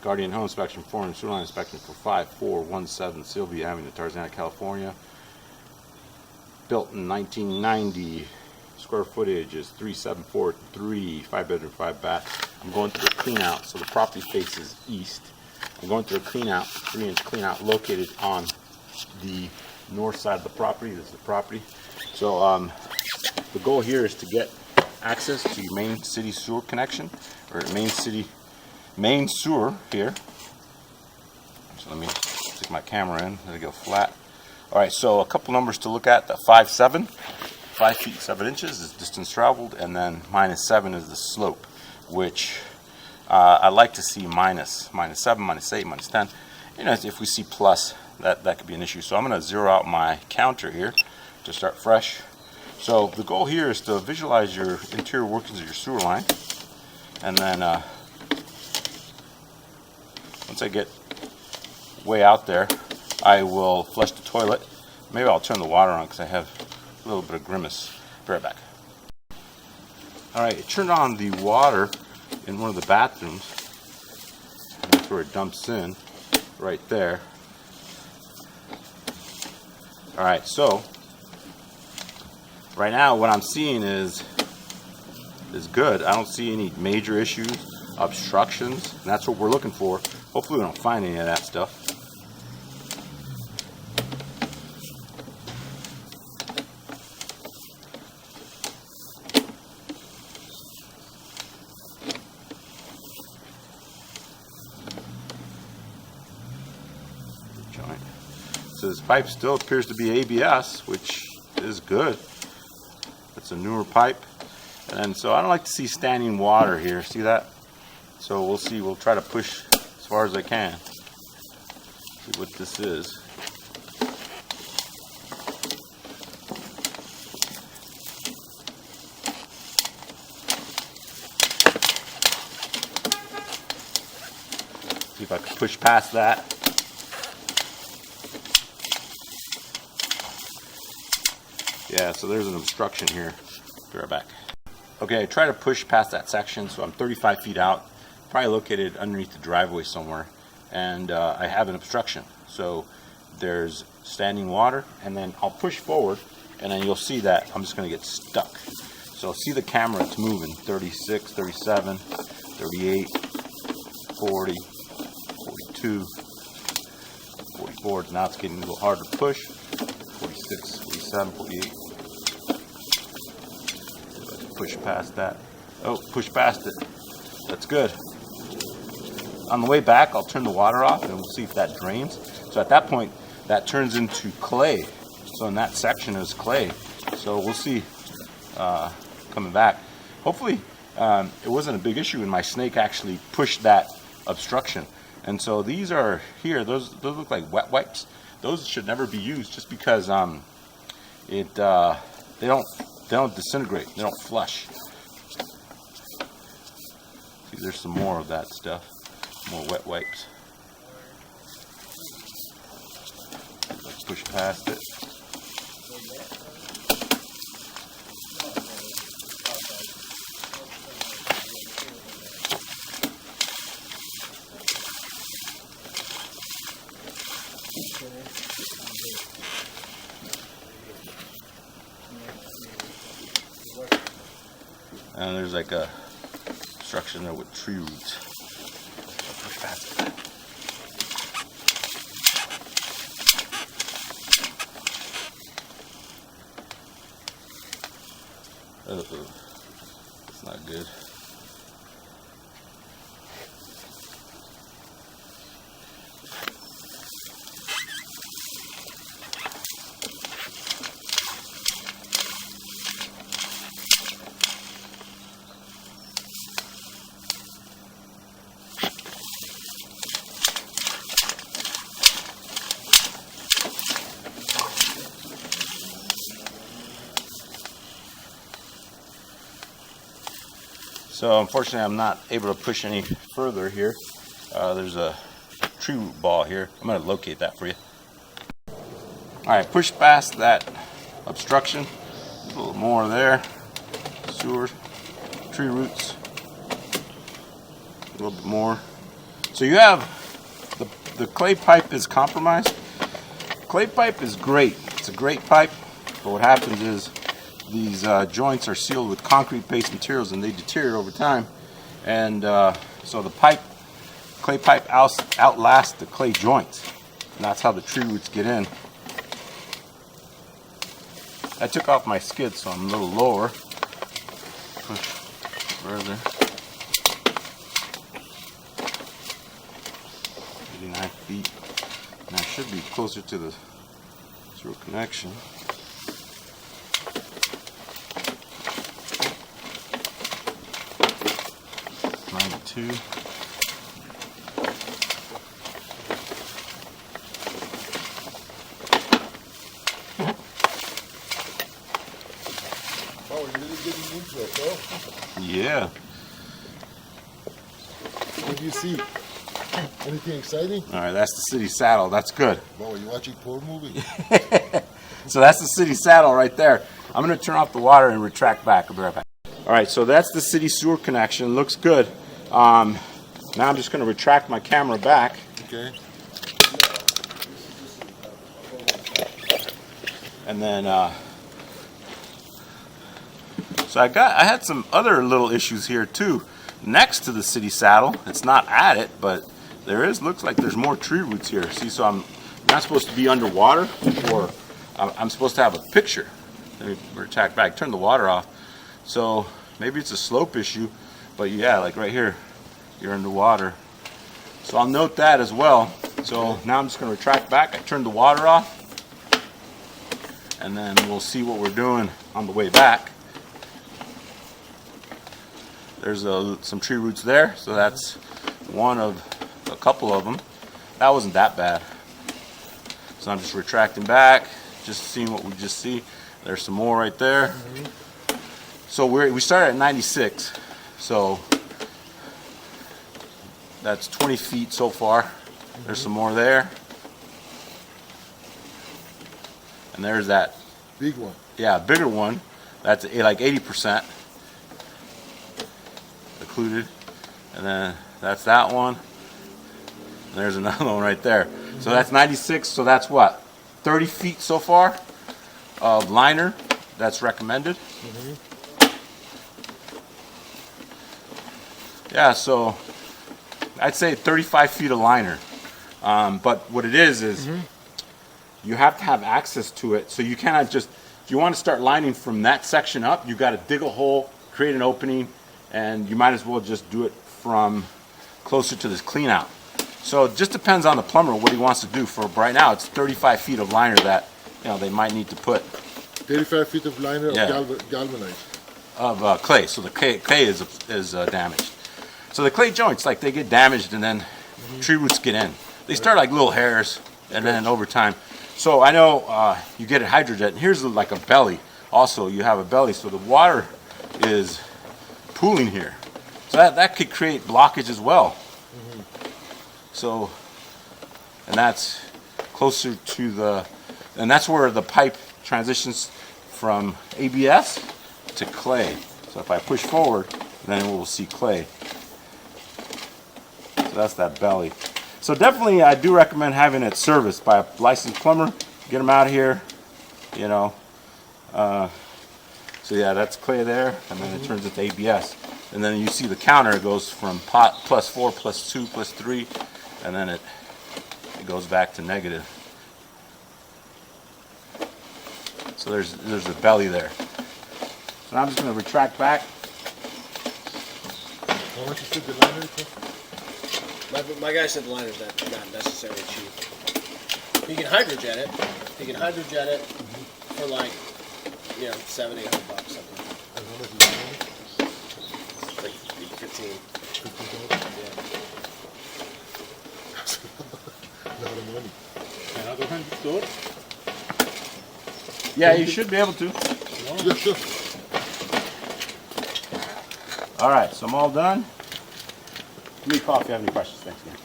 Guardian Home Inspection, Foreign Sewer Line Inspection for 5417 Sylvia Ave, Tarzana, California. Built in 1990. Square footage is 3743, 5-bedroom, 5-bath. I'm going through a clean out, so the property faces east. I'm going through a clean out, 3-inch clean out located on the north side of the property. This is the property. So the goal here is to get access to your main city sewer connection, or main sewer here. So let me stick my camera in, let it go flat. Alright, so a couple numbers to look at. The 5'7", 5 feet 7 inches is distance traveled, and then -7 is the slope, which I like to see -7, -8, -10. You know, if we see plus, that could be an issue. So I'm going to zero out my counter here to start fresh. So the goal here is to visualize your interior workings of your sewer line, and then once I get way out there, I will flush the toilet. Maybe I'll turn the water on because I have a little bit of grimace. Be right back. Alright, it turned on the water in one of the bathrooms. That's where it dumps in, right there. Alright, so right now what I'm seeing is good. I don't see any major issues, obstructions, and that's what we're looking for. Hopefully we don't find any of that stuff. So this pipe still appears to be ABS, which is good. It's a newer pipe. And so I don't like to see standing water here. See that? So we'll see. We'll try to push as far as I can. See what this is. See if I can push past that. Yeah, so there's an obstruction here. Be right back. Okay, I try to push past that section, so I'm 35 feet out, probably located underneath the driveway somewhere, and I have an obstruction. So there's standing water, and then I'll push forward, and then you'll see that I'm just going to get stuck. So see the camera, it's moving, 36, 37, 38, 40, 42, 44, now it's getting a little harder to push, 46, 47, 48. Push past that. Oh, push past it. That's good. On the way back, I'll turn the water off and we'll see if that drains. So at that point, that turns into clay. So in that section is clay. So we'll see coming back. Hopefully, it wasn't a big issue and my snake actually pushed that obstruction. And so these are here. Those look like wet wipes. Those should never be used just because they don't disintegrate, they don't flush. See, there's some more of that stuff, more wet wipes. Let's push past it. And there's like a obstruction there with tree roots. I'll push past it. Uh-oh. It's not good. So unfortunately I'm not able to push any further here. There's a tree root ball here. I'm going to locate that for you. Alright, push past that obstruction. A little more there. Sewer, tree roots. A little bit more. So you have the clay pipe is compromised. Clay pipe is great. It's a great pipe, but what happens is these joints are sealed with concrete-based materials and they deteriorate over time. And so the clay pipe outlasts the clay joints. And that's how the tree roots get in. I took off my skid, so I'm a little lower. Push further. 89 feet. And I should be closer to the sewer connection. Two. Oh, we're really getting into it, bro. Yeah. What do you see? Anything exciting? All right, that's the city saddle. That's good. Bro, are you watching porn movie? So that's the city saddle right there. I'm going to turn off the water and retract back. I'll be right back. All right, so that's the city sewer connection. Looks good. Now I'm just going to retract my camera back. Okay. And then, so I had some other little issues here too. Next to the city saddle, it's not at it, but looks like there's more tree roots here. See, so I'm not supposed to be underwater, or I'm supposed to have a picture. Let me retract back, turn the water off. So maybe it's a slope issue, but yeah, like right here, you're underwater. So I'll note that as well. So now I'm just going to retract back. I turned the water off. And then we'll see what we're doing on the way back. There's some tree roots there. So that's one of a couple of them. That wasn't that bad. So I'm just retracting back, just seeing what we just see. There's some more right there. So we started at 96. So that's 20 feet so far. There's some more there. And there's that big one. Yeah, bigger one. That's like 80% occluded. And then that's that one. And there's another one right there. So that's 96. So that's what? 30 feet so far of liner that's recommended. Yeah, so I'd say 35 feet of liner. But what it is you have to have access to it. So you cannot just, if you want to start lining from that section up, you got to dig a hole, create an opening, and you might as well just do it from closer to this clean out. So it just depends on the plumber what he wants to do. For right now, it's 35 feet of liner that they might need to put. 35 feet of liner of galvanized. Of clay. So the clay is damaged. So the clay joints, like, they get damaged and then tree roots get in. They start like little hairs, and then over time. So I know you get a hydrojet, and here's like a belly. Also, you have a belly, so the water is pooling here. So that could create blockage as well. So, and that's closer to and that's where the pipe transitions from ABS to clay. So if I push forward, then we'll see clay. So that's that belly. So definitely, I do recommend having it serviced by a licensed plumber. Get them out here, So yeah, that's clay there, and then it turns into ABS. And then you see the counter goes from pot +4, +2, +3, and then it goes back to negative. So there's a belly there. So now I'm just going to retract back. How much is the liner? My guy said the liner's not necessarily cheap. You can hydrojet it. You can hydrojet it for like, $700-800 something. And how much is the liner? Like 15. 15,000? Yeah. A lot of money. Another $100? Yeah, you should be able to. Yeah, sure. All right, so I'm all done. Give me a call if you have any questions. Thanks again.